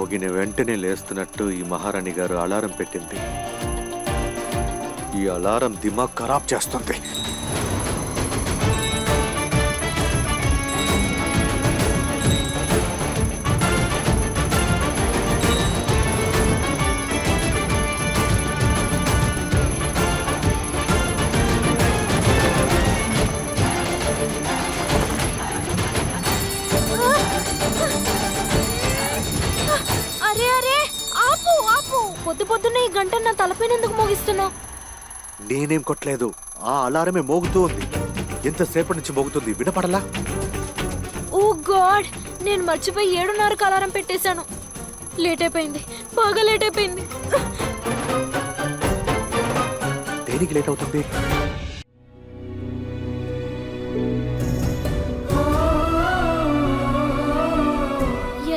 మోగిన వెంటనే లేస్తున్నట్టు ఈ మహారాణి గారు అలారం పెట్టింది. ఈ అలారం దిమాగ్ ఖరాబ్ చేస్తుంది. పొద్దున్నే ఈ గంట నా తలపైన ఎందుకు మోగిస్తున్నావు? నేనేం కొట్టలేదు, ఆ అలారమే మోగుతూ ఉంది. ఎంతసేపటి నుంచి మోగుతుంది, వినపడలా? ఓ గాడ్, నేను మర్చిపోయి 7:30కి అలారం పెట్టేశాను. లేట్ అయిపోయింది, బాగా లేట్ అయిపోయింది. దేనికి లేట్ అవుతుంది?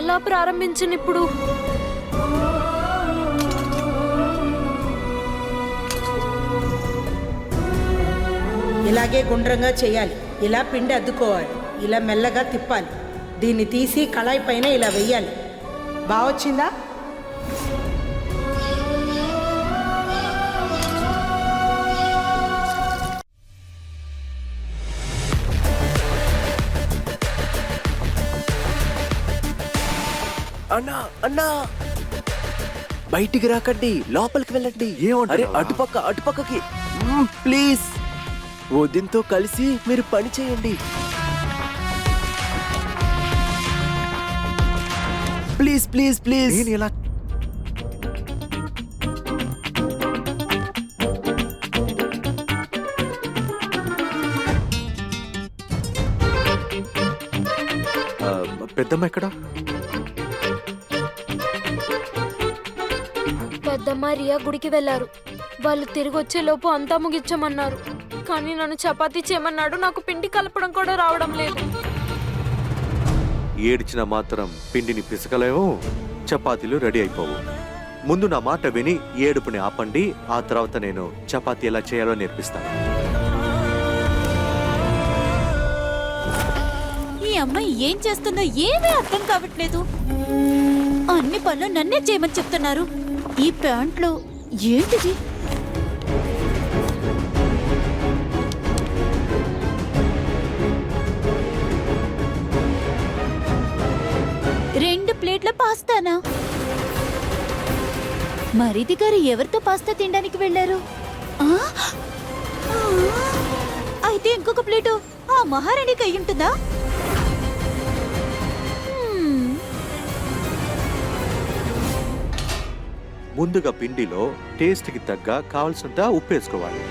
ఎలా ప్రారంభించను ఇప్పుడు? ఇలాగే గుండ్రంగా చేయాలి. ఇలా పిండి అద్దుకోవాలి. ఇలా మెల్లగా తిప్పాలి. దీన్ని తీసి కళాయి పైన ఇలా వెయ్యాలి. బాగొచ్చిందా? అన్నా అన్నా, బయటికి రాకండి, లోపలికి వెళ్ళండి. అరే అటుపక్కకి ప్లీజ్. వదినతో కలిసి మీరు పని చేయండి ప్లీజ్ ప్లీజ్ ప్లీజ్. నేను ఎలా పెద్దమ్మ ఎక్కడ? పెద్దమ్మ రియా గుడికి వెళ్లారు. వాళ్ళు తిరిగి వచ్చే లోపు అంతా ముగించమన్నారు. కానీ నన్ను చపాతీ చేయమన్నాడు. నాకు పిండి కలపడం కూడా రావడం లేదు. ఏడ్చిన మాత్రం పిండిని పిసకలేవు, చపాతీలు రెడీ అయిపోవు. ముందు నా మాట విని ఏడుపుని ఆపండి. ఆ తర్వాత నేను చపాతీ ఎలా చేయాలో నేర్పిస్తాను. ఈ అమ్మాయి ఏం చేస్తుందో ఏమీ అర్థం కావట్లేదు. అన్ని పనులు నన్నే చేయమని చెప్తున్నారు. ఈ ప్యాంట్లో ఏంటిది? రెండు ప్లేట్ల పాస్తానా? మరిది గారు ఎవరితో పాస్తా తినడానికి వెళ్ళారు? అయితే ఇంకొక ప్లేటు ఆ మహారాణికి అయి ఉంటుందా? ముందుగా పిండిలో టేస్ట్కి తగ్గ కావాల్సినంత ఉప్పు వేసుకోవాలి.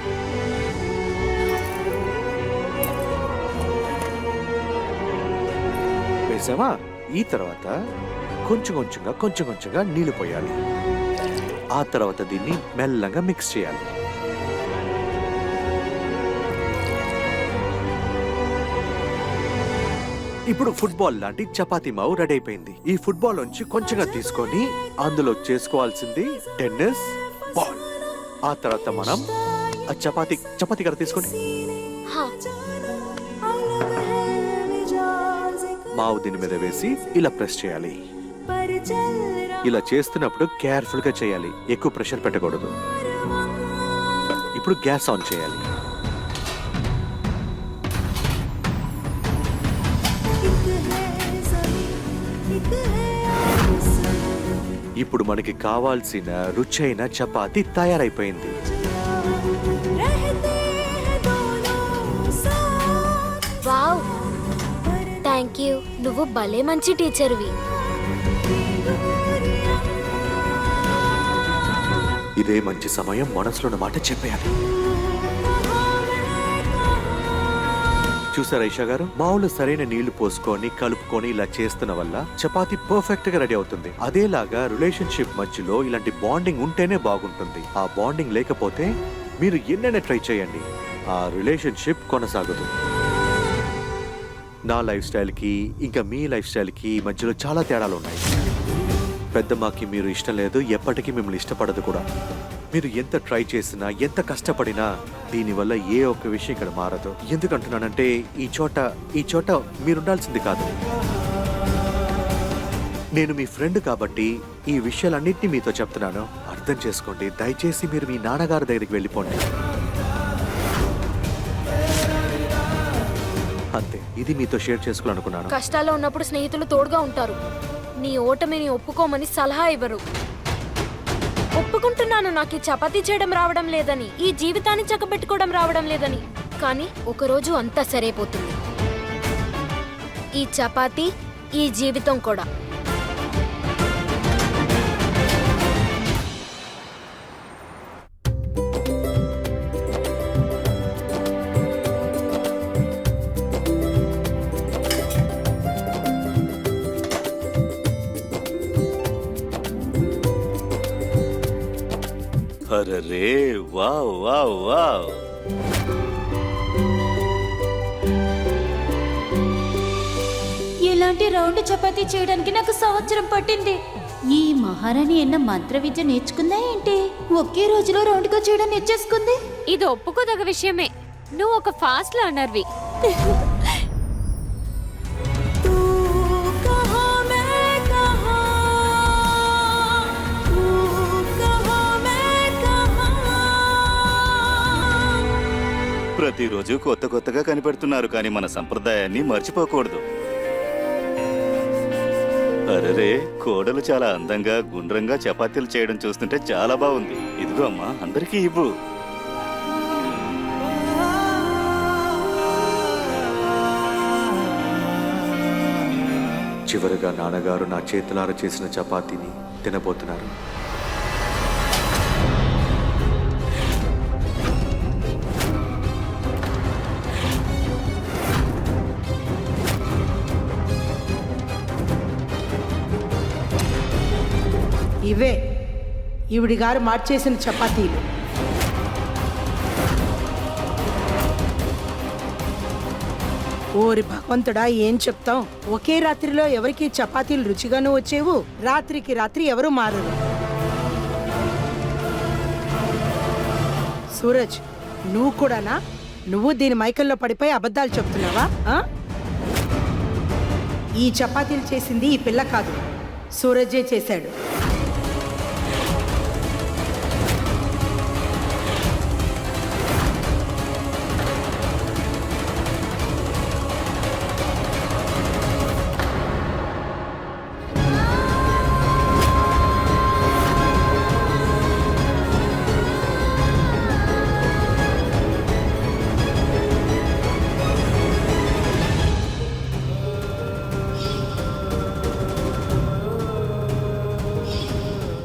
వేసావా? ఈ తర్వాత కొంచెం కొంచెంగా నీళ్లు పోయాలి. ఆ తర్వాత దీన్ని మెల్లగా మిక్స్ చేయాలి. ఇప్పుడు ఫుట్బాల్ లాంటి చపాతీ మావు రెడీ అయిపోయింది. ఈ ఫుట్బాల్ నుంచి కొంచెంగా తీసుకొని అందులో చేసుకోవాల్సింది టెన్నిస్ బాల్. ఆ తర్వాత మనం ఆ చపాతీ కర్ర తీసుకొని మావు దీని మీద వేసి ఇలా ప్రెస్ చేయాలి. ఇలా చేస్తున్నప్పుడు కేర్ఫుల్ గా చేయాలి, ఎక్కువ ప్రెషర్ పెట్టకూడదు. ఇప్పుడు గ్యాస్ ఆన్ చేయాలి. ఇప్పుడు మనకి కావాల్సిన రుచైన చపాతీ తయారైపోయింది. Wow, thank you. నువ్వు భలే మంచి టీచర్వి. ఇదే మంచి సమయం మనసులో మాట చెప్పేయాలి. చూసారా ఈషా గారు, మావులు సరైన నీళ్లు పోసుకొని కలుపుకొని ఇలా చేస్తున్న వల్ల చపాతీ పర్ఫెక్ట్ గా రెడీ అవుతుంది. అదేలాగా రిలేషన్షిప్ మధ్యలో ఇలాంటి బాండింగ్ ఉంటేనే బాగుంటుంది. ఆ బాండింగ్ లేకపోతే మీరు ఎన్నైనా ట్రై చేయండి, ఆ రిలేషన్షిప్ కొనసాగదు. నా లైఫ్ స్టైల్కి ఇంకా మీ లైఫ్ స్టైల్కి మధ్యలో చాలా తేడాలు ఉన్నాయి. పెద్దమ్మకి మీరు ఇష్టం లేదు, ఎప్పటికీ మిమ్మల్ని ఇష్టపడదు కూడా. మీరు ఎంత ట్రై చేసినా, ఎంత కష్టపడినా దీనివల్ల ఏ ఒక్క విషయం ఇక్కడ మారదు. ఎందుకంటున్నానంటే ఈ చోట మీరుండాల్సింది కాదు. నేను మీ ఫ్రెండ్ కాబట్టి ఈ విషయాలన్నింటినీ మీతో చెప్తున్నాను. అర్థం చేసుకోండి. దయచేసి మీరు మీ నాన్నగారి దగ్గరికి వెళ్ళిపోండి. అంతే, ఇది మీతో షేర్ చేసుకోవాలనుకున్నాను. కష్టాల్లో ఉన్నప్పుడు స్నేహితులు తోడుగా ఉంటారు. నీ ఓటమిని ఒప్పుకోమని సలహా ఇవ్వరు. ఒప్పుకుంటున్నాను, నాకు ఈ చపాతీ చేయడం రావడం లేదని, ఈ జీవితాన్ని చక్కబెట్టుకోవడం రావడం లేదని. కానీ ఒకరోజు అంతా సరైపోతుంది. ఈ చపాతీ, ఈ జీవితం కూడా. అరే వావ్ వావ్ వావ్. ఇలాంటి రౌండ్ చపాతీ చేయడానికి నాకు సంవత్సరం పట్టింది. ఈ మహారాణి ఎన్న మంత్ర విద్య నేర్చుకుందా ఏంటి? ఒకే రోజులో రౌండ్ గా చేయడం నేర్చేసుకుంది. ఇది ఒప్పుకోదగ విషయమే. నువ్వు ఒక ఫాస్ట్ లర్నర్వి. ప్రతిరోజు కొత్త కొత్తగా కనిపెడుతున్నారు, కానీ మన సంప్రదాయాన్ని మర్చిపోకూడదు. అరే, కోడలు చాలా అందంగా గుండ్రంగా చపాతీలు చేయడం చూస్తుంటే చాలా బాగుంది. ఇదిగో అమ్మా, అందరికీ ఇవ్వు. చివరగా నాన్నగారు నా చేతులార చేసిన చపాతీని తినబోతున్నారు. ఇవే ఈవిడి గారు మార్చేసిన చపాతీలు. ఓరి భగవంతుడా, ఏం చెప్తాం. ఒకే రాత్రిలో ఎవరికి చపాతీలు రుచిగానూ వచ్చేవు, రాత్రికి రాత్రి ఎవరు మారరు. సూరజ్, నువ్వు కూడానా? నువ్వు దీని మైకల్లో పడిపోయి అబద్ధాలు చెప్తున్నావా? ఈ చపాతీలు చేసింది ఈ పిల్ల కాదు, సూరజే చేశాడు.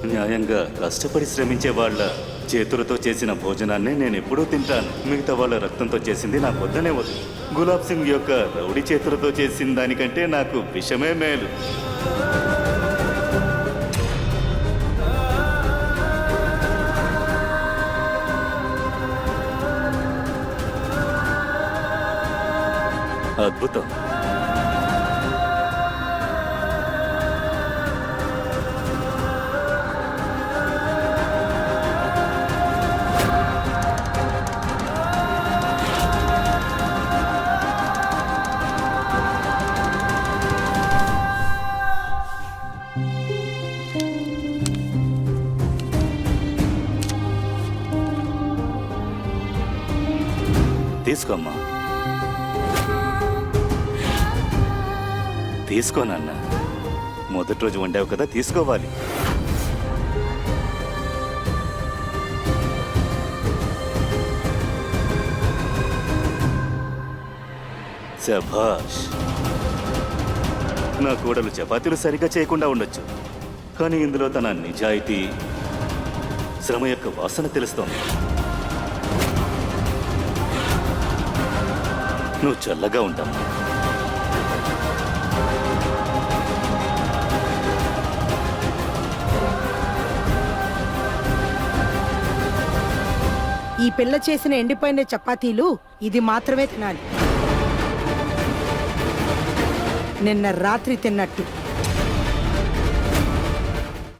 న్యాయంగా కష్టపడి శ్రమించే వాళ్ళ చేతులతో చేసిన భోజనాన్ని నేను ఎప్పుడూ తింటాను. మిగతా వాళ్ళ రక్తంతో చేసింది నాకు వద్దనే వద్దు. గులాబ్ సింగ్ యొక్క రౌడీ చేతులతో చేసిన దానికంటే నాకు విషమే మేలు. అద్భుతం. తీసుకోమ్మా, తీసుకో నాన్న. మొదటి రోజు వండావు కదా, తీసుకోవాలి. శభాష్. నా కోడలు చపాతీలు సరిగ్గా చేయకుండా ఉండొచ్చు, కానీ ఇందులో తన నిజాయితీ, శ్రమ యొక్క వాసన తెలుస్తోంది. నువ్వు చల్లగా ఉంటావు. ఈ పిల్ల చేసిన ఎండిపోయిన చపాతీలు ఇది మాత్రమే తినాలి, నిన్న రాత్రి తిన్నట్టు.